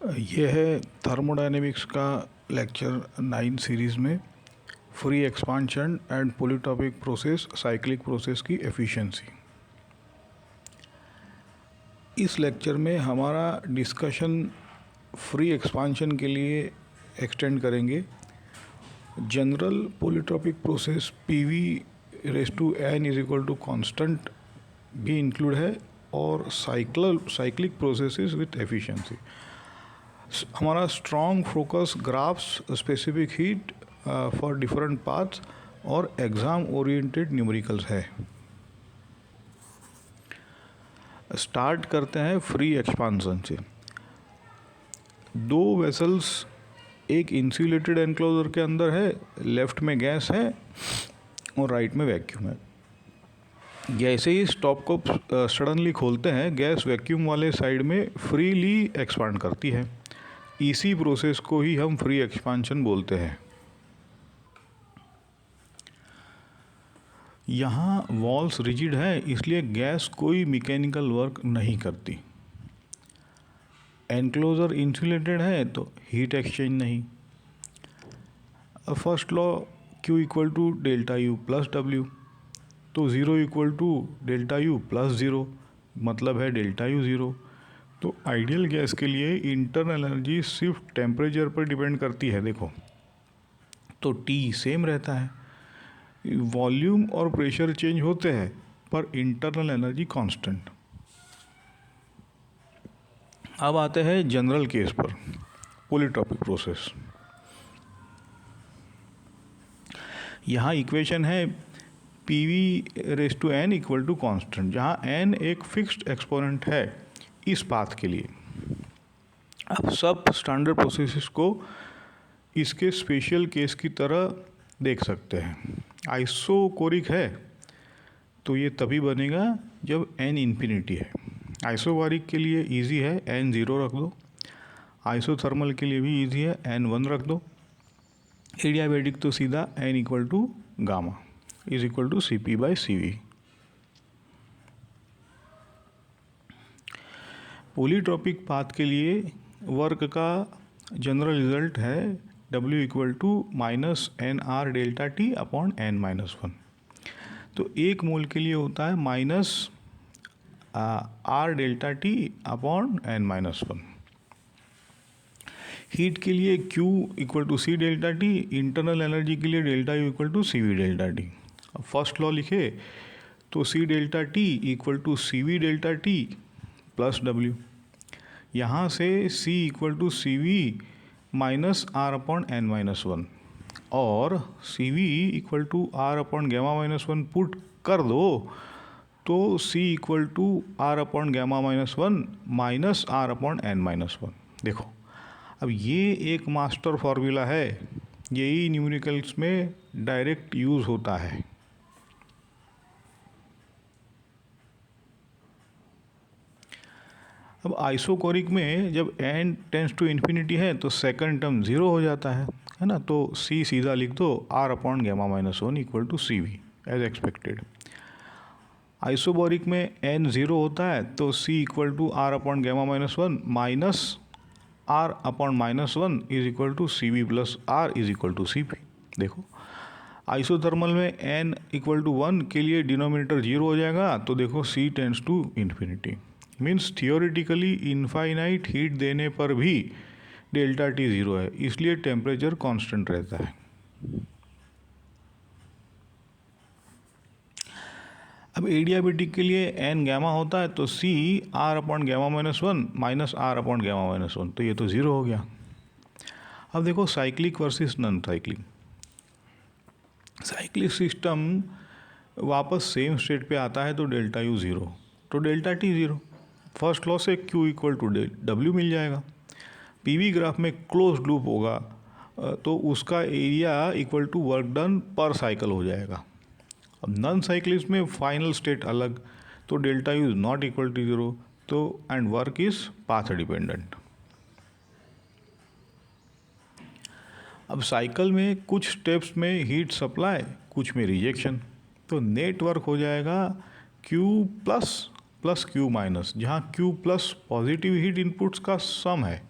यह है थर्मोडायनेमिक्स का लेक्चर 9 सीरीज़ में free expansion and polytropic process cyclic process की एफिशिएंसी। इस लेक्चर में हमारा डिस्कशन फ्री एक्सपांशन के लिए एक्सटेंड करेंगे। General polytropic process PV⁴n is equal to constant भी इंक्लूड है और साइक्लिक प्रोसेसेस विथ एफिशिएंसी। हमारा strong focus graphs, specific heat for different paths और एग्ज़ाम ओरिएंटेड न्यूमेरिकल्स है। स्टार्ट करते हैं फ्री एक्सपांसन से। दो वेसल्स एक इंसुलेटेड एनक्लोजर के अंदर है, लेफ्ट में गैस है और राइट में वैक्यूम है। जैसे ही स्टॉप को सडनली खोलते हैं, गैस वैक्यूम वाले साइड में फ्रीली एक्सपांड करती है। इसी प्रोसेस को ही हम फ्री एक्सपांशन बोलते हैं। यहाँ वॉल्स रिजिड है, इसलिए गैस कोई मैकेनिकल वर्क नहीं करती। एनक्लोजर इंसुलेटेड है तो हीट एक्सचेंज नहीं। First law Q equal to delta U plus W, तो 0 equal to delta U plus 0, मतलब है डेल्टा U 0। तो आइडियल गैस के लिए इंटरनल एनर्जी सिर्फ टेम्परेचर पर डिपेंड करती है। देखो, तो T सेम रहता है, वॉल्यूम और प्रेशर चेंज होते हैं पर इंटरनल एनर्जी कांस्टेंट। अब आते हैं जनरल केस पर, पॉलीट्रॉपिक प्रोसेस। यहाँ इक्वेशन है PV⁴n इक्वल टू कॉन्स्टेंट, जहाँ n एक फिक्स्ड एक्सपोनेंट है इस पाथ के लिए। अब सब स्टैंडर्ड प्रोसेसेस को इसके स्पेशल केस की तरह देख सकते हैं। आइसोकोरिक है तो ये तभी बनेगा जब n इन्फिनिटी है। आइसोबारिक के लिए इजी है, n 0 रख दो। आइसोथर्मल के लिए भी इजी है, n 1 रख दो। एडियाबैटिक तो सीधा n equal to gamma is equal to Cp/Cv। Polytropic path के लिए वर्क का जनरल रिजल्ट है W equal to -nR delta T upon n-1। तो एक मोल के लिए होता है -R delta T upon n-1। Heat के लिए Q equal to C delta T, internal energy के लिए delta U equal to CV delta T। अब फर्स्ट लॉ लिखे तो C delta T equal to CV delta T plus W। यहाँ से C equal to CV minus R upon n-1 और CV equal to R upon γ-1 put कर दो तो C equal to R upon γ-1 minus R upon n-1। देखो, अब ये एक मास्टर फार्मूला है, यही न्यूमेरिकल्स में डायरेक्ट यूज़ होता है। अब आइसोकोरिक में जब n टेंस टू इन्फिनिटी है तो सेकंड टर्म 0 हो जाता है ना, तो C सीधा लिख दो R upon γ-1 equal to CV as expected. Isobaric में n 0 होता है तो C equal to R upon γ-1 minus R upon -1 is equal to CV plus R is equal to CP। देखो, आइसोथर्मल में n इक्वल टू 1 के लिए denominator 0 हो जाएगा, तो देखो C tends to infinity. Means theoretically infinite heat देने पर भी डेल्टा T 0 है, इसलिए टेम्परेचर कांस्टेंट रहता है। अब एडियाबैटिक के लिए n गामा होता है तो C R upon γ-1 minus R upon γ-1, तो ये तो 0 हो गया। अब देखो cyclic versus non cyclic. Cyclic system वापस सेम स्टेट पे आता है तो डेल्टा U 0, तो डेल्टा T 0। फर्स्ट लॉ से Q इक्वल टू W मिल जाएगा। PV ग्राफ में क्लोज लूप होगा तो उसका area equal to work done per cycle हो जाएगा। अब नॉन साइक्लिस्ट में फाइनल स्टेट अलग, तो delta U is not equal to 0, तो and work is path dependent. अब साइकिल में कुछ स्टेप्स में हीट सप्लाई, कुछ में रिजेक्शन, तो नेट वर्क हो जाएगा Q प्लस Q माइनस, जहाँ Q plus positive heat inputs का सम है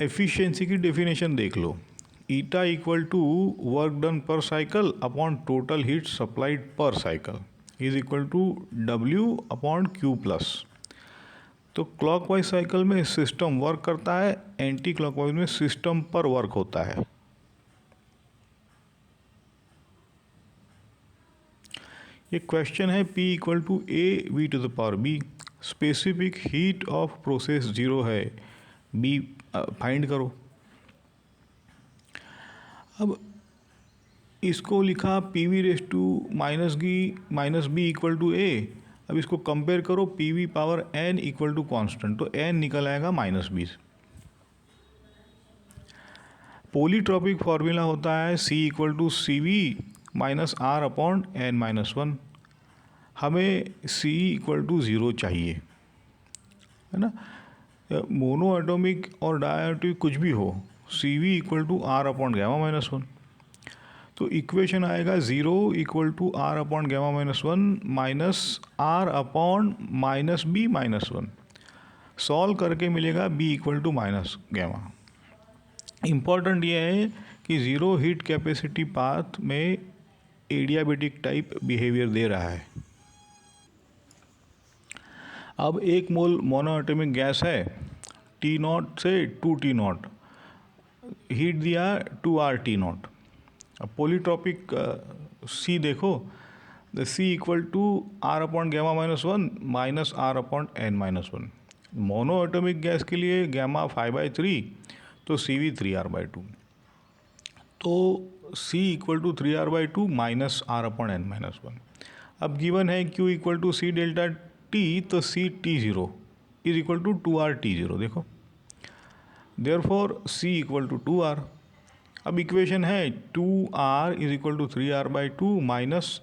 एफिशिएंसी की डेफिनेशन देख लो, eta equal to work done per cycle upon total heat supplied per cycle is equal to W upon Q plus. तो clockwise cycle में system work करता है, anti clockwise में सिस्टम पर वर्क होता है। ये क्वेश्चन है P equal to A V to the power B, specific heat of process zero है, बी फाइंड करो। अब इसको लिखा P V raise to minus B equal to A. अब इसको कंपेयर करो, P V power N equal to constant, तो N निकल आएगा -20। पॉलीट्रॉपिक फॉर्मूला होता है C equal to C V minus R upon N minus 1। हमें सी इक्वल टू 0 चाहिए, है ना। मोनो एटॉमिक और डायटोमिक कुछ भी हो, C V equal to R upon gamma minus 1। तो इक्वेशन आएगा 0 equal to R upon gamma minus 1 minus R upon minus B minus 1। Solve करके मिलेगा B equal to minus gamma. Important ये है कि ज़ीरो हीट कैपेसिटी पाथ में adiabatic type behaviour दे रहा है। अब 1 मोल मोनोएटॉमिक गैस है, T0 से 2T0, हीट दिया 2RT0। अब पॉलीट्रॉपिक C देखो, the C equal to R upon gamma minus 1 minus R upon N minus 1। Monoatomic gas के लिए गैमा 5/3, तो CV 3R/2। तो C equal to 3R/2 minus R upon N minus 1। अब given है Q equal to C delta T, तो C T0 is equal to 2RT0। देखो, therefore C equal to 2R। अब equation है 2R is equal to 3R/2 minus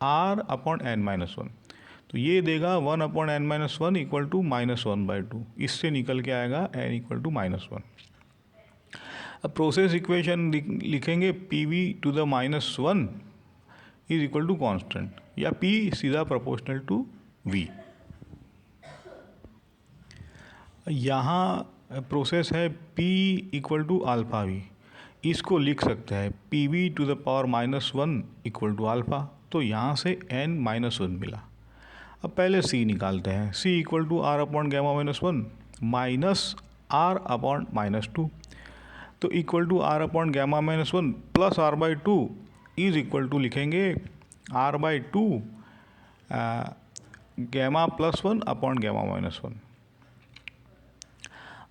R upon N minus 1। तो ये देगा 1 upon N minus 1 equal to -1/2। इससे निकल के आएगा n इक्वल टू -1। अब प्रोसेस इक्वेशन लिखेंगे P V to the -1 is equal to constant, या P सीधा प्रोपोर्शनल टू V। यहाँ प्रोसेस है P equal to alpha V, इसको लिख सकते हैं P V to the power -1 equal to alpha. तो यहाँ से n -1 मिला। अब पहले C निकालते हैं, C equal to R upon gamma minus 1 minus R upon -2। तो equal to R upon gamma minus 1 plus R/2 is equal to लिखेंगे R/2 gamma plus 1 upon gamma minus 1।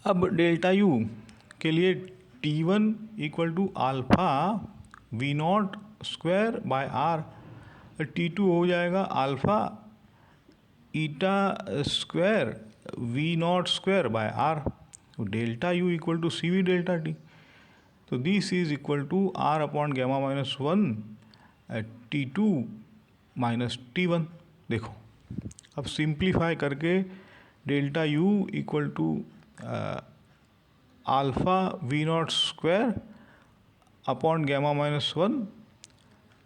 अब डेल्टा U के लिए T1 equal to alpha V0 square by R, T2 हो जाएगा alpha eta square V0 square by R। Delta U equal to CV delta T। तो this is equal to R upon gamma minus 1 T2 minus T1। देखो, अब simplify करके delta U equal to alpha V0 square upon gamma minus 1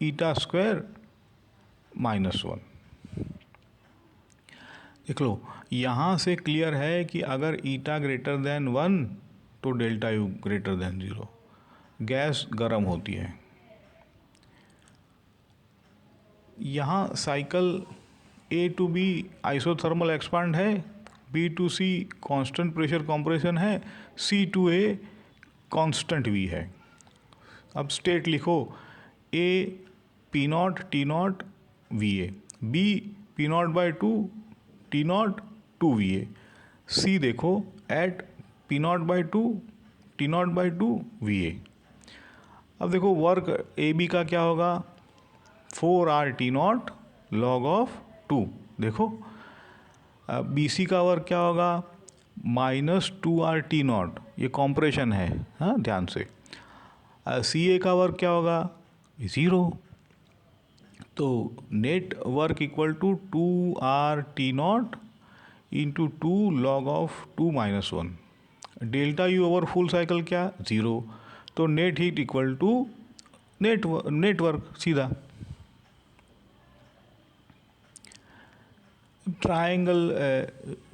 eta square -1। देख लो, यहाँ से clear है कि अगर ईटा ग्रेटर देन 1 तो delta U greater than 0, gas गर्म होती है। यहाँ cycle A to B isothermal expand है, B to C constant pressure compression है, C to A constant V है। अब स्टेट लिखो, A P0 T0 VA, B P0/2 T0 2VA, C देखो एट P0/2 T0/2 VA। अब देखो work AB का क्या होगा, 4RT0 log ऑफ 2। देखो BC का वर्क क्या होगा, -2RT0, ये कॉम्प्रेशन है, हाँ ध्यान से। CA का वर्क क्या होगा, 0। तो net work equal to 2RT0 into 2 log of 2 - 1। Delta U over full cycle क्या, 0। तो net heat equal to net work सीधा। ट्रायंगल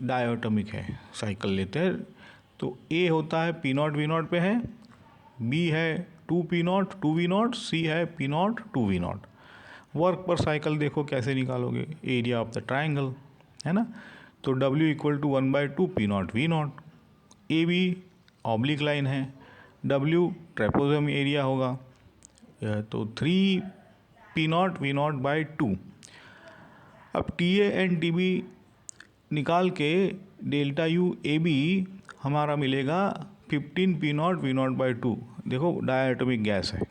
डायोटॉमिक है, साइकिल लेते हैं, तो ए होता है पी नॉट वी नॉट पे है, बी है 2p0 2v0, सी है p0 2v0। वर्क पर साइकिल देखो कैसे निकालोगे, एरिया ऑफ द ट्राइंगल है ना। तो W equal to 1/2 p0 v0। A B oblique line है, W ट्रेपोजम एरिया होगा, तो 3p0 v0/2। अब T A and T B निकाल के डेल्टा यू ए बी हमारा मिलेगा 15p0 v0/2। देखो डायटोमिक गैस है।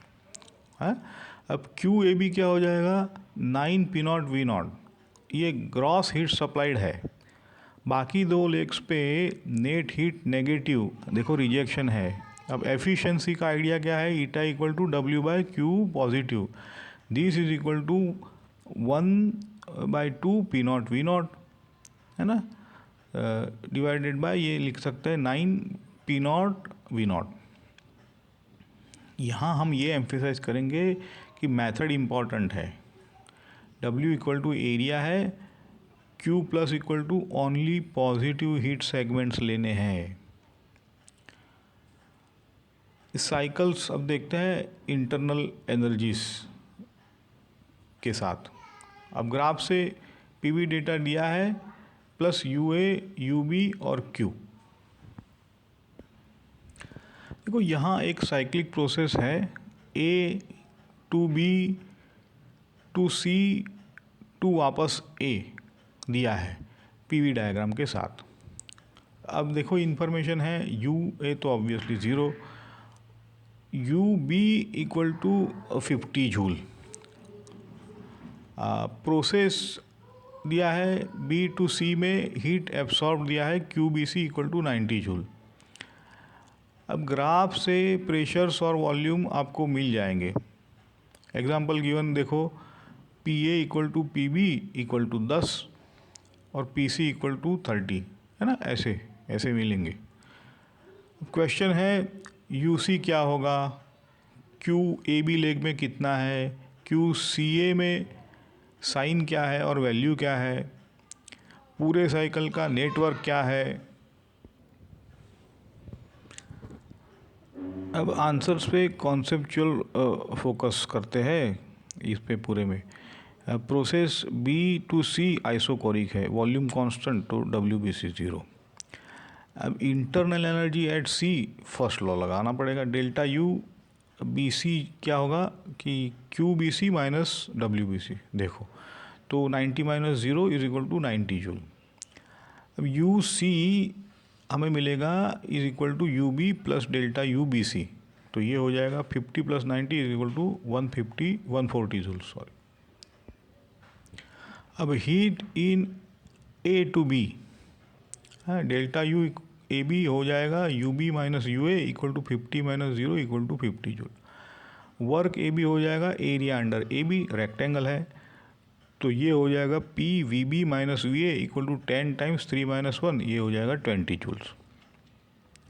अब क्यू ए बी क्या हो जाएगा 9p0 v0। ये ग्रॉस हीट सप्लाइड है। बाकी दो लेग्स पे नेट हीट नेगेटिव, देखो रिजेक्शन है। अब एफिशिएंसी का आइडिया क्या है, eta equal to W/Q positive, this is equal to 1/2 p0 v0 है ना, डिवाइडेड बाय ये लिख सकते हैं 9p0 v0। यहाँ हम ये एम्फेसाइज करेंगे कि मेथड इम्पॉर्टेंट है। W इक्वल टू एरिया है, Q plus equal to only positive heat segments लेने हैं। साइकिल्स अब देखते हैं इंटरनल एनर्जीज के साथ। अब ग्राफ से पीवी डेटा दिया है प्लस UA UB और Q। देखो यहाँ एक साइक्लिक प्रोसेस है, A to B to C to वापस A दिया है पीवी डायग्राम के साथ। अब देखो इन्फॉर्मेशन है UA तो obviously 0, UB equal to 50 joule. Process दिया है B टू C में हीट एब्सॉर्ब दिया है QBC इक्वल टू 90 जूल। अब ग्राफ से प्रेशर्स और वॉल्यूम आपको मिल जाएंगे। एग्जांपल गिवन देखो, PA equal to PB equal to 10 और PC इक्वल टू 30 है ना, ऐसे ऐसे मिलेंगे। क्वेश्चन है UC क्या होगा, QAB लेग में कितना है, QCA में साइन क्या है और वैल्यू क्या है, पूरे साइकिल का नेटवर्क क्या है। अब आंसर्स पे कॉन्सेप्चुअल फोकस करते हैं इस पे पूरे में। Process B to C isochoric है, वॉल्यूम कांस्टेंट तो WBC 0। अब internal energy at C first law लगाना पड़ेगा, डेल्टा U BC क्या होगा कि QBC माइनस WBC। देखो तो 90 minus 0 is equal to 90 joule. अब UC हमें मिलेगा is equal to UB plus delta UBC, तो ये हो जाएगा 50 plus 90 is equal to 140 joule, sorry. अब heat in A to B है, डेल्टा U AB हो जाएगा UB minus UA equal to 50 minus 0 equal to 50 joule. Work AB हो जाएगा एरिया अंडर AB, रेक्टेंगल है, तो ये हो जाएगा PVB माइनस VA equal to 10 times 3 minus 1, ये हो जाएगा 20 जूल्स।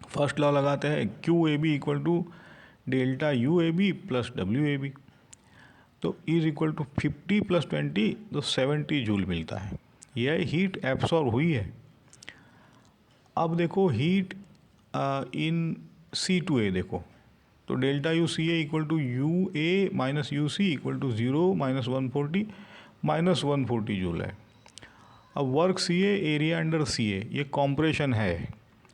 फर्स्ट लॉ लगाते हैं, QAB equal to delta UAB plus WAB, तो इज इक्वल टू 50 प्लस 20 तो 70 जूल मिलता है। यह हीट एब्सॉर्ब हुई है। अब देखो heat in C to A देखो, तो delta UCA equal to UA minus UC equal to 0 minus 140 joule है। अब work CA area under CA, ये कॉम्प्रेशन है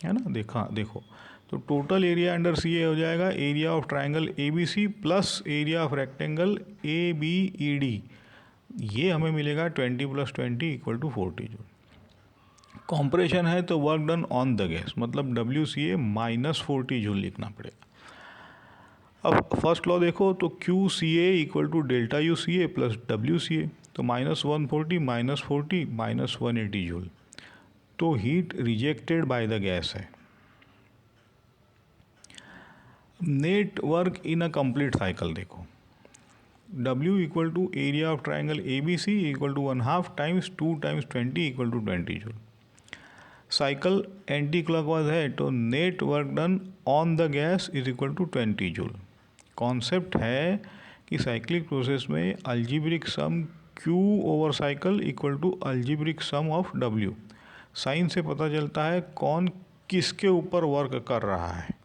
ना, देखो तो टोटल एरिया अंडर CA हो जाएगा area of triangle ABC plus area of rectangle ABED, ये हमें मिलेगा 20 plus 20 equal to 40 joule. Compression है तो work done on the gas, मतलब WCA माइनस 40 जूल लिखना पड़ेगा। अब फर्स्ट लॉ देखो तो QCA equal to delta UCA plus WCA, तो माइनस 140 माइनस 40 माइनस 180 जूल, तो heat rejected by the gas है। Net work in a complete cycle देखो, W equal to area of triangle ABC equal to 1/2 times 2 times 20 equal to 20 joule. Cycle anticlockwise है तो net work done on the gas is equal to 20 joule. Concept है कि cyclic process में algebraic sum Q over cycle equal to algebraic sum of W। Sign से पता चलता है कौन किसके ऊपर वर्क कर रहा है।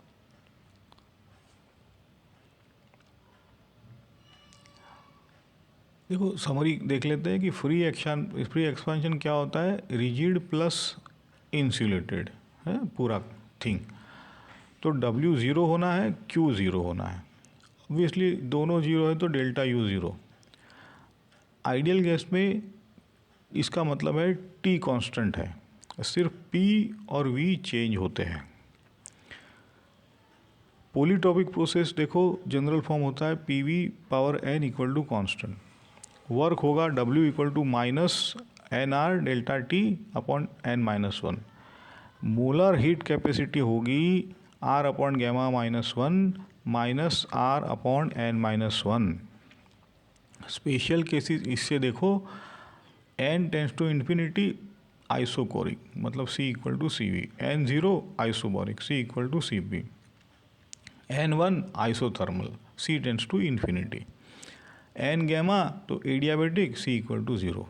देखो समरी देख लेते हैं कि फ्री एक्सपेंशन क्या होता है, रिजिड प्लस इंसुलेटेड है पूरा थिंग। तो W ज़ीरो होना है, Q ज़ीरो होना है, ऑब्वियसली दोनों ज़ीरो है तो delta U zero. Ideal gas में इसका मतलब है T कांस्टेंट है, सिर्फ P और V चेंज होते हैं। पॉलीट्रॉपिक प्रोसेस देखो जनरल फॉर्म होता है PV power n equal to constant, work होगा W equal to minus NR delta T upon n-1, molar heat capacity होगी R upon gamma -1 minus R upon n-1। Special cases इससे देखो n tends to infinity isochoric मतलब C equal to CV, n0 isobaric C equal to CP, n1 isothermal C tends to infinity, n gamma तो adiabatic C equal to 0।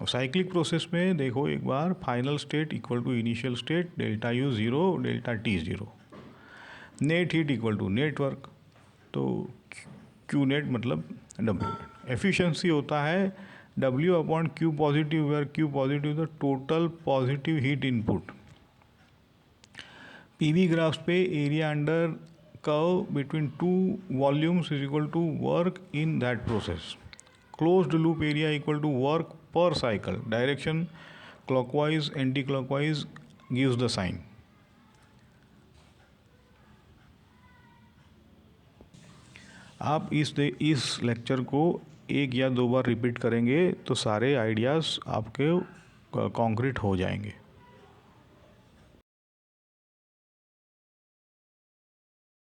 और cyclic process में देखो एक बार final state equal to initial state delta U 0 delta T 0, net heat equal to net work तो Q net मतलब W net. Efficiency होता है W upon Q positive, where Q positive the total positive heat input. PV graphs पे area under curve between two volumes is equal to work in that process. Closed loop area equal to work पर cycle, direction clockwise anticlockwise gives the sign. आप इस lecture को एक या दो बार repeat करेंगे तो सारे आइडियाज़ आपके कॉन्क्रीट हो जाएंगे।